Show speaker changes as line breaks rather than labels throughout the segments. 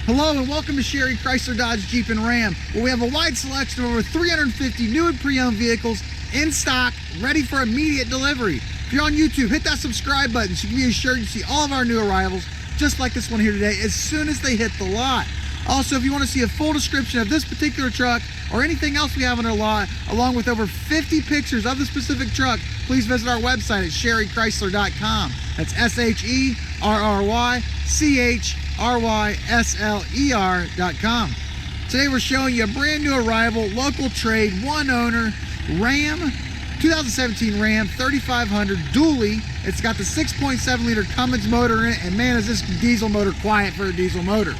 Hello and welcome to Sherry Chrysler Dodge Jeep and Ram, where we have a wide selection of over 350 new and pre-owned vehicles in stock, ready for immediate delivery. If you're on YouTube, hit that subscribe button so you can be assured to see all of our new arrivals, just like this one here today, as soon as they hit the lot. Also, if you want to see a full description of this particular truck or anything else we have on our lot, along with over 50 pictures of the specific truck, please visit our website at sherrychrysler.com. That's SHERRYCHRYSLER.com. Today we're showing you a brand new arrival, local trade, one owner, Ram, 2017 Ram 3500 dually. It's got the 6.7 liter Cummins motor in it, and man, is this diesel motor quiet for a diesel motor.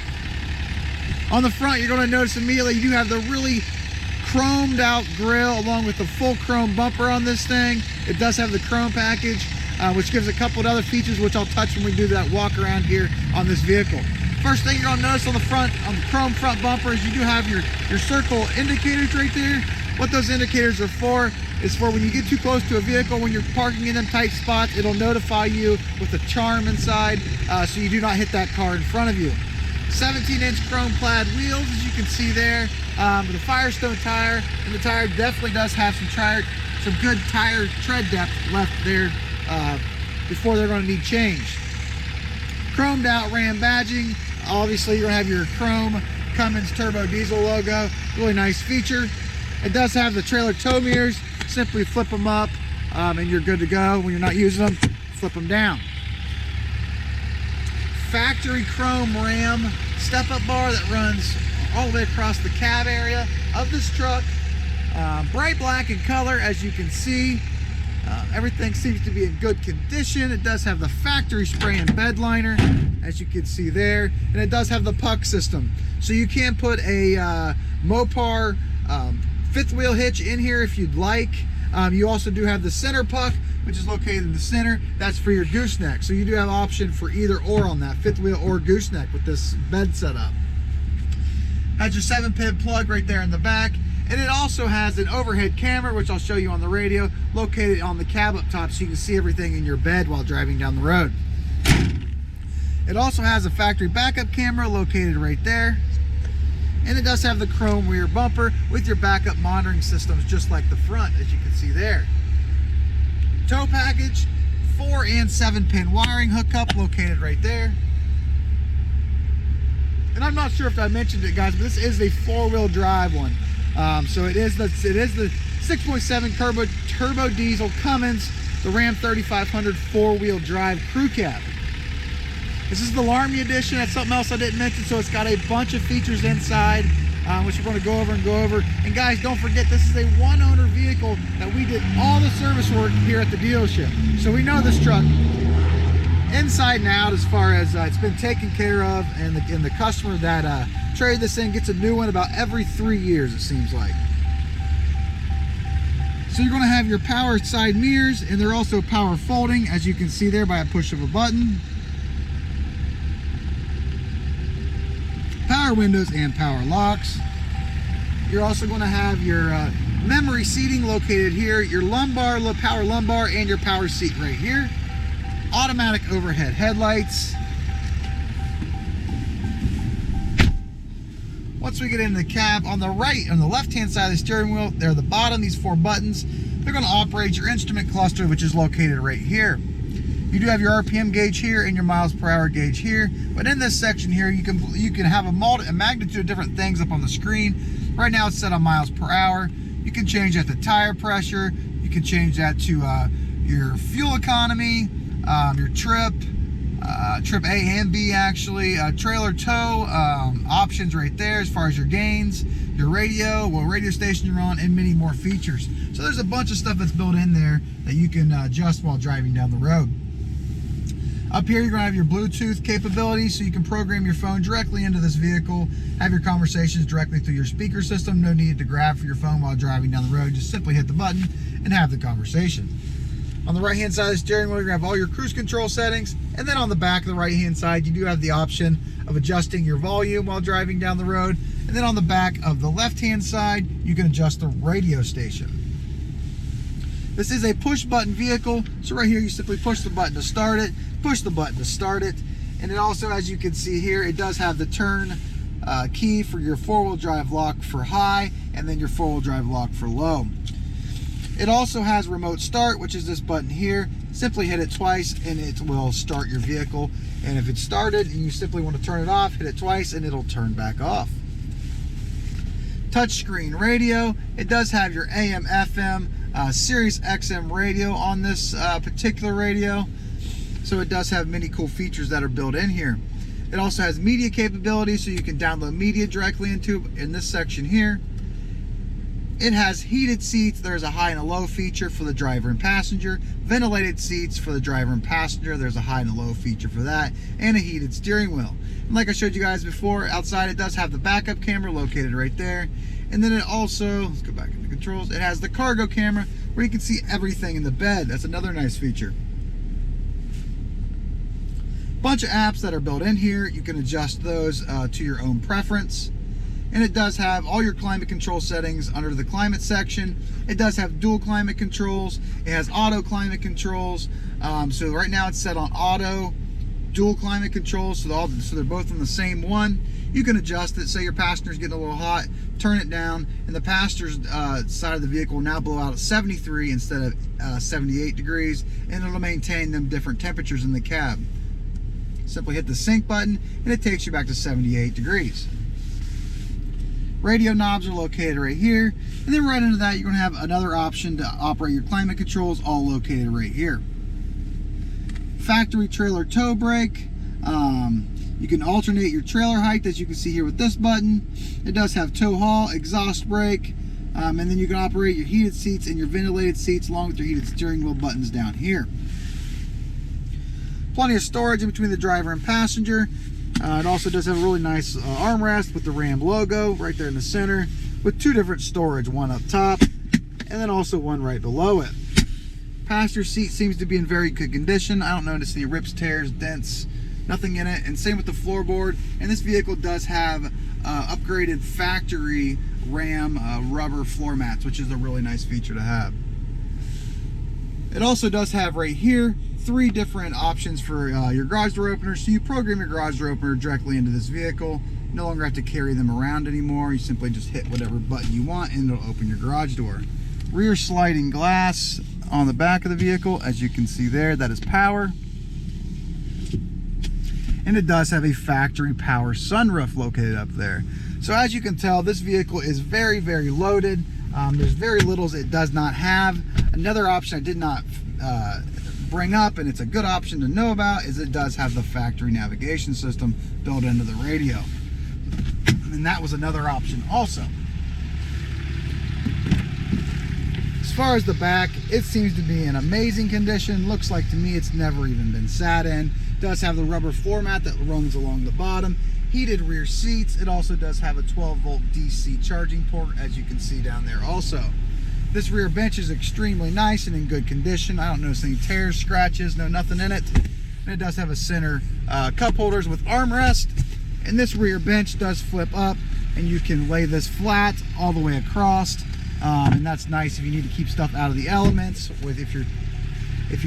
On the front, you're going to notice immediately you do have the really chromed out grille along with the full chrome bumper on this thing. It does have the chrome package, which gives a couple of other features which I'll touch when we do that walk around here on this vehicle. First thing you're going to notice on the front, on the chrome front bumper, is you do have your circle indicators right there. What those indicators are for is for when you get too close to a vehicle, when you're parking in them tight spots, it'll notify you with a charm inside so you do not hit that car in front of you. 17-inch chrome plaid wheels, as you can see there, with a Firestone tire, and the tire definitely does have some good tire tread depth left there before they're going to need changed. Chromed out Ram badging. Obviously, you're going to have your chrome Cummins turbo diesel logo. Really nice feature. It does have the trailer tow mirrors. Simply flip them up and you're good to go. When you're not using them, flip them down. Factory chrome Ram step-up bar that runs all the way across the cab area of this truck. Bright black in color, as you can see. Everything seems to be in good condition. It does have the factory spray and bed liner, as you can see there, and it does have the puck system. So you can put a Mopar fifth wheel hitch in here if you'd like. You also do have the center puck, which is located in the center. That's for your gooseneck. So you do have option for either or on that, fifth wheel or gooseneck with this bed setup. Has your 7-pin plug right there in the back. And it also has an overhead camera, which I'll show you on the radio, located on the cab up top so you can see everything in your bed while driving down the road. It also has a factory backup camera located right there. And it does have the chrome rear bumper with your backup monitoring systems just like the front, as you can see there. Tow package, 4 and 7-pin wiring hookup located right there. And I'm not sure if I mentioned it, guys, but this is a 4-wheel drive one. So it is the 6.7 turbo diesel Cummins, the Ram 3500 4-wheel drive crew cab. This is the Laramie edition. That's something else I didn't mention. So it's got a bunch of features inside, which we're going to go over. And guys, don't forget, this is a one-owner vehicle that we did all the service work here at the dealership. So we know this truck inside and out, as far as it's been taken care of, and the customer that traded this in gets a new one about every 3 years, it seems like. So you're going to have your power side mirrors, and they're also power folding, as you can see there by a push of a button. Power windows and power locks. You're also going to have your memory seating located here, your lumbar, power lumbar, and your power seat right here. Automatic overhead headlights. Once we get into the cab, on the left-hand side of the steering wheel, there at the bottom, these 4 buttons, they're going to operate your instrument cluster, which is located right here. You do have your RPM gauge here and your miles per hour gauge here, but in this section here, you can have a magnitude of different things up on the screen. Right now, it's set on miles per hour. You can change that to tire pressure. You can change that to your fuel economy, your trip A and B actually, trailer tow options right there as far as your gains, your radio, what radio station you're on, and many more features. So there's a bunch of stuff that's built in there that you can adjust while driving down the road. Up here, you're going to have your Bluetooth capability, so you can program your phone directly into this vehicle, have your conversations directly through your speaker system. No need to grab for your phone while driving down the road. Just simply hit the button and have the conversation. On the right-hand side of the steering wheel, you're going to have all your cruise control settings. And then on the back of the right-hand side, you do have the option of adjusting your volume while driving down the road. And then on the back of the left-hand side, you can adjust the radio station. This is a push-button vehicle. So right here, you simply push the button to start it, push the button to start it. And it also, as you can see here, it does have the turn key for your four-wheel drive lock for high, and then your four-wheel drive lock for low. It also has remote start, which is this button here. Simply hit it twice and it will start your vehicle. And if it's started and you simply want to turn it off, hit it twice and it'll turn back off. Touchscreen radio. It does have your AM, FM, Sirius XM radio on this particular radio. So it does have many cool features that are built in here. It also has media capability, so you can download media directly into in this section here. It has heated seats. There's a high and a low feature for the driver and passenger. Ventilated seats for the driver and passenger. There's a high and a low feature for that. And a heated steering wheel. And like I showed you guys before, outside it does have the backup camera located right there. And then it also, let's go back into controls, it has the cargo camera where you can see everything in the bed. That's another nice feature. Bunch of apps that are built in here. You can adjust those to your own preference. And it does have all your climate control settings under the climate section. It does have dual climate controls. It has auto climate controls. So right now it's set on auto, dual climate controls, so they're both on the same one. You can adjust it. Say your passenger's getting a little hot, turn it down, and the passenger's side of the vehicle will now blow out at 73 instead of 78 degrees, and it'll maintain them different temperatures in the cab. Simply hit the sync button, and it takes you back to 78 degrees. Radio knobs are located right here, and then right under that you're going to have another option to operate your climate controls, all located right here. Factory trailer tow brake. You can alternate your trailer height, as you can see here with this button. It does have tow haul, exhaust brake, and then you can operate your heated seats and your ventilated seats along with your heated steering wheel buttons down here. Plenty of storage in between the driver and passenger. It also does have a really nice armrest with the Ram logo right there in the center, with two different storage, one up top and then also one right below it. Passenger seat seems to be in very good condition. I don't notice any rips, tears, dents, nothing in it. And same with the floorboard. And this vehicle does have upgraded factory Ram rubber floor mats, which is a really nice feature to have. It also does have right here 3 different options for your garage door opener. So you program your garage door opener directly into this vehicle. You no longer have to carry them around anymore. You simply just hit whatever button you want and it'll open your garage door. Rear sliding glass on the back of the vehicle, as you can see there, that is power. And it does have a factory power sunroof located up there. So as you can tell, this vehicle is very, very loaded. There's very little it does not have. Another option I did not bring up, and it's a good option to know about, is it does have the factory navigation system built into the radio. And that was another option also. As far as the back, it seems to be in amazing condition. Looks like to me it's never even been sat in. It does have the rubber floor mat that runs along the bottom. Heated rear seats. It also does have a 12-volt DC charging port, as you can see down there also. This rear bench is extremely nice and in good condition. I don't notice any tears, scratches, nothing in it. And it does have a center cup holders with armrest. And this rear bench does flip up, and you can lay this flat all the way across. And that's nice if you need to keep stuff out of the elements, if you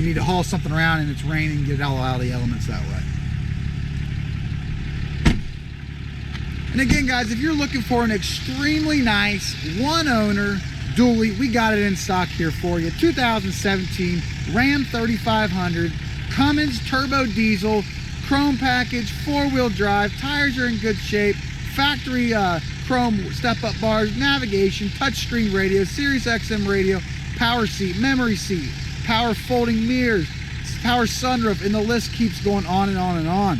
need to haul something around and it's raining, get it all out of the elements that way. And again, guys, if you're looking for an extremely nice one owner dually, we got it in stock here for you. 2017 Ram 3500 Cummins turbo diesel, chrome package, 4-wheel drive, tires are in good shape, factory chrome step-up bars, navigation, touchscreen radio, Sirius XM radio, power seat, memory seat, power folding mirrors, power sunroof, and the list keeps going on and on and on.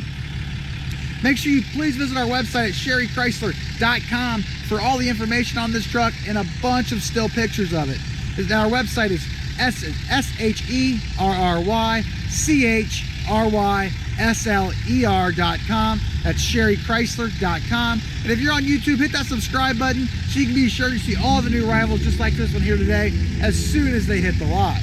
Make sure you please visit our website at sherrychrysler.com for all the information on this truck and a bunch of still pictures of it. Our website is SherryChrysler.com. That's sherrychrysler.com. And if you're on YouTube, hit that subscribe button so you can be sure to see all the new arrivals just like this one here today as soon as they hit the lot.